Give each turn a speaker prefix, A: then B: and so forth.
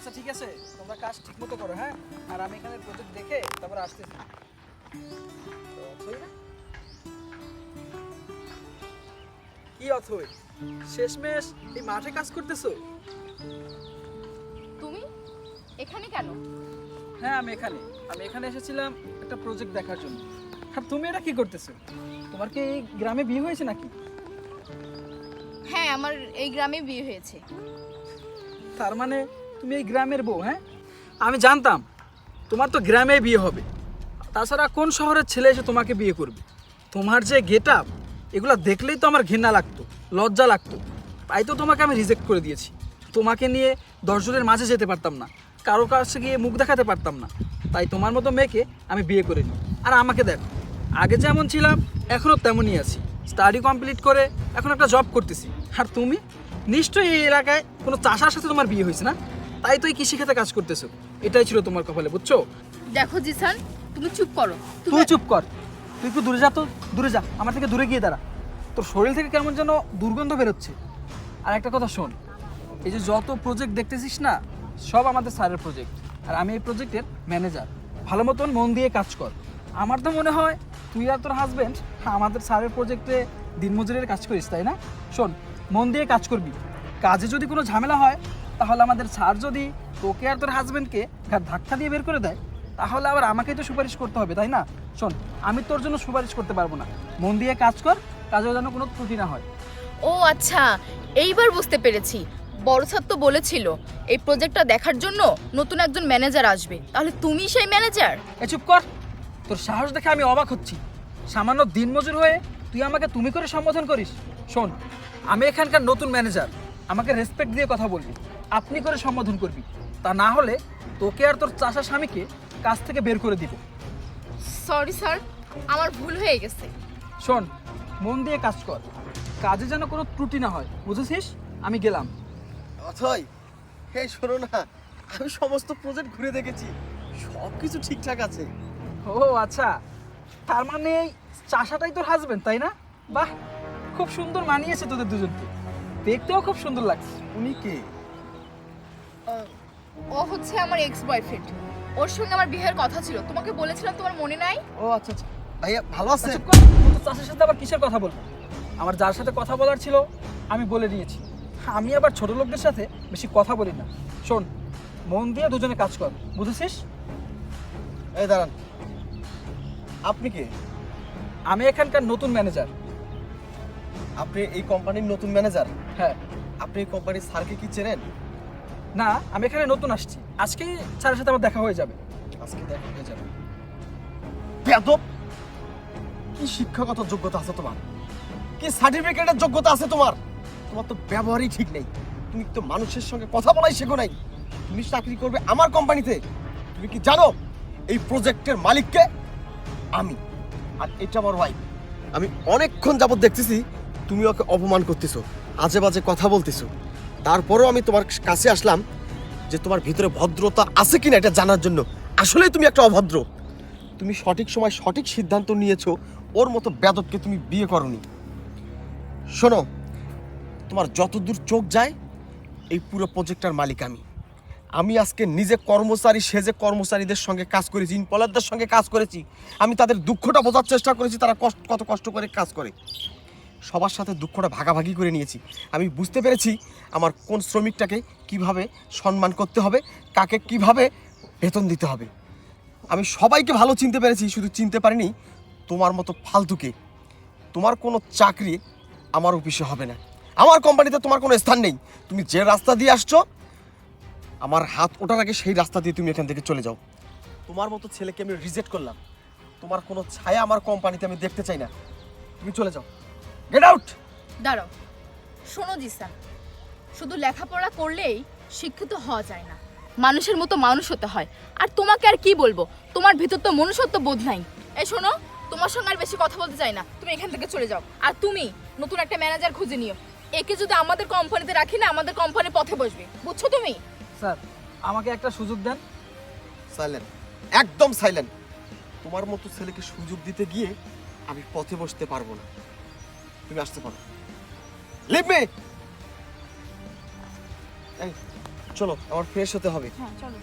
A: আচ্ছা ঠিক আছে, তোমরা কাজ ঠিক মতো করো, হ্যাঁ? আর আমি এখানে প্রজেক্ট দেখে তারপর আসতেছি। তো অথই না? কি অথই, শেষমেশ এই মাঠে কাজ করতেছো?
B: তুমি এখানে কেন?
A: হ্যাঁ আমি এখানে এসেছিলাম একটা প্রজেক্ট দেখার জন্য। আর তুমি এটা কি করতেছো? তোমার কি এই গ্রামে বিয়ে হয়েছে নাকি?
B: হ্যাঁ, আমার এই গ্রামে বিয়ে হয়েছে।
A: তার মানে তুমি এই গ্রামের বউ? হ্যাঁ, আমি জানতাম তোমার তো গ্রামেই বিয়ে হবে। তাছাড়া কোন শহরের ছেলে এসে তোমাকে বিয়ে করবে? তোমার যে গেট আপ, এগুলো দেখলেই তো আমার ঘৃণা লাগতো, লজ্জা লাগতো। তাই তো তোমাকে আমি রিজেক্ট করে দিয়েছি। তোমাকে নিয়ে 10 জনের মাঝে যেতে পারতাম না, কারো কাছে গিয়ে মুখ দেখাতে পারতাম না। তাই তোমার মতো মেয়েকে আমি বিয়ে করে নিই। আর আমাকে দেখো, আগে যেমন ছিলাম এখনও তেমনই আছি। স্টাডি কমপ্লিট করে এখন একটা জব করতেছি। আর তুমি নিশ্চয়ই এই এলাকায় কোনো চাষার সাথে তোমার বিয়ে হয়েছে না? তাই তো এই কৃষিক্ষেত্রে কাজ করতেছো। এটাই ছিল তোমার কপালে, বুঝছো?
B: দেখো জিসান, তুমি চুপ করো।
A: তুই চুপ কর, তুই একটু দূরে যা তো, দূরে যা, আমার থেকে দূরে গিয়ে দাঁড়া। তোর শরীর থেকে কেমন যেন দুর্গন্ধ বেরোচ্ছে। আর একটা কথা শোন, এই যে যত প্রজেক্ট দেখতেছিস না, সব আমাদের স্যারের প্রজেক্ট। আর আমি এই প্রজেক্টের ম্যানেজার। ভালো মতন মন দিয়ে কাজ কর। আমার তো মনে হয় তুই আর তোর হাজব্যান্ড আমাদের স্যারের প্রজেক্টে দিনমজুরের কাজ করিস, তাই না? শোন, মন দিয়ে কাজ করবি। কাজে যদি কোনো ঝামেলা হয়, তাহলে আমাদের স্যার যদি তোকে আর তোর হাজব্যান্ডকে ধাক্কা দিয়ে বের করে দেয়, তাহলে আবার আমাকেই তো সুপারিশ করতে হবে, তাই না? শোন, আমি তোর জন্য সুপারিশ করতে পারবো না। মন দিয়ে কাজ কর, কাজেও যেন কোনো ত্রুটি না হয়।
B: ও আচ্ছা, এইবার বুঝতে পেরেছি। বড় স্যার তো বলেছিল এই প্রজেক্টটা দেখার জন্য নতুন একজন ম্যানেজার আসবে। তাহলে তুমি সেই ম্যানেজার?
A: এ চুপ কর, তোর সাহস দেখে আমি অবাক হচ্ছি। সামান্য দিনমজুর হয়ে তুই আমাকে তুমি করে সম্বোধন করিস? শোন, আমি এখানকার নতুন ম্যানেজার, আমাকে রেসপেক্ট দিয়ে কথা বলবি, আপনি করে সম্বোধন করবি। তা না হলে তোকে আর তোর চাচা স্বামীকে কাজ থেকে বের করে দিব।
B: সরি স্যার, আমার ভুল হয়ে গেছে।
A: শোন, মন দিয়ে কাজ কর, কাজে যেন কোনো ত্রুটি না হয়, বুঝেছিস? আমি গেলাম।
C: অথই, এই শোনো না, আমি সমস্ত প্রজেক্ট ঘুরে দেখেছি, সব কিছু ঠিকঠাক আছে।
A: ও আচ্ছা, তার মানে এই চাষাটাই তোর হাজবেন্ড, তাই না? বাহ, খুব সুন্দর মানিয়েছে তোদের দুজনকে, দেখতেও খুব সুন্দর লাগছে।
C: উনি কে?
B: ও হচ্ছে আমার এক্স বয়ফ্রেন্ড। ওর সঙ্গে আমার বিয়ের কথা ছিল, তোমাকে বলেছিলাম, তোমার মনে নাই?
A: ও আচ্ছা আচ্ছা।
C: ভাইয়া ভালো আছে?
A: চুপ কর, তোর চাষের সাথে আবার কিসের কথা বলবো? আমার যার সাথে কথা বলার ছিল আমি বলে দিয়েছি। আমি আবার ছোট লোকদের সাথে বেশি কথা বলি না। শোন, মন দিয়ে দুজনে কাজ কর, বুঝেছিস?
C: এই দাঁড়ান, আপনি কে?
A: আমি এখানকার নতুন ম্যানেজার।
C: আপনি এই কোম্পানির নতুন ম্যানেজার?
A: হ্যাঁ।
C: আপনি এই কোম্পানির স্যারকে কি চেনেন?
A: না, আমি এখানে নতুন আসছি, আজকেই স্যারের সাথে আমার দেখা হয়ে যাবে।
C: আজকে দেখা হয়ে যাবে। বেয়াদব! কি শিক্ষাগত যোগ্যতা আছে তোমার? কি সার্টিফিকেটের যোগ্যতা আছে তোমার? তোমার তো ব্যবহারই ঠিক নেই। তুমি তো মানুষের সঙ্গে কথা বলাই শেখো নাই। তুমি চাকরি করবে আমার কোম্পানিতে। তুমি কি জানো এই প্রজেক্টের মালিককে? আমি। আর এটা আমার ওয়াইফ। আমি অনেকক্ষণ যাবত দেখতেছি তুমি ওকে অপমান করতেছো, আজে বাজে কথা বলতেছো। তারপরেও আমি তোমার কাছে আসলাম যে তোমার ভিতরে ভদ্রতা আছে কিনা এটা জানার জন্য। আসলেই তুমি একটা অভদ্র। তুমি সঠিক সময় সঠিক সিদ্ধান্ত নিয়েছো, ওর মতো বেয়াদবকে তুমি বিয়ে করনি। শোনো, তোমার যতদূর চোখ যায় এই পুরো প্রজেক্টটার মালিক আমি। আমি আজকে নিজে কর্মচারী সেজে কর্মচারীদের সঙ্গে কাজ করেছি, ইনপলারদের সঙ্গে কাজ করেছি। আমি তাদের দুঃখটা বোঝার চেষ্টা করেছি, তারা কত কষ্ট করে কাজ করে। সবার সাথে দুঃখটা ভাগাভাগি করে নিয়েছি। আমি বুঝতে পেরেছি আমার কোন শ্রমিকটাকে কিভাবে সম্মান করতে হবে, কাকে কিভাবে বেতন দিতে হবে। আমি সবাইকে ভালো চিনতে পেরেছি, শুধু চিনতে পারিনি তোমার মতো ফালতুকে। তোমার কোনো চাকরি আমার অফিসে হবে না, আমার কোম্পানিতে তোমার কোনো স্থান নেই। তুমি যে রাস্তা দিয়ে আসছো, আমার হাত ওঠার আগে সেই রাস্তা দিয়ে তুমি এখান থেকে চলে যাও। তোমার মতো ছেলেকে আমি রিজেক্ট করলাম। তোমার কোনো ছায়া আমার কোম্পানিতে আমি দেখতে চাই না। তুমি চলে যাও, গেট আউট।
B: দাঁড়াও, শোনো জিসান, শুধু লেখাপড়া করলেই শিক্ষিত হওয়া যায় না, মানুষের মতো মানুষ হতে হয়। আর তোমাকে আর কি বলবো, তোমার ভিতর তো মনুষ্যত্ব বোধ নাই। এই শোনো, তোমার সঙ্গে আর বেশি কথা বলতে চাই না, তুমি এখান থেকে চলে যাও। আর তুমি নতুন একটা ম্যানেজার খুঁজে নিও। একে যদি আমাদের কোম্পানিতে রাখি না, আমাদের কোম্পানি পথে বসবে, বুঝছো তুমি?
A: স্যার, আমাকে একটা সুযোগ দেন।
C: সাইলেন্ট, একদম সাইলেন্ট। তোমার মতো ছেলেকে সুযোগ দিতে গিয়ে আমি পথে বসতে পারবো না। তুমি আসতে পারো। Leave me. এই চলো আমার ফ্রেশ হতে হবে।
B: হ্যাঁ চলো।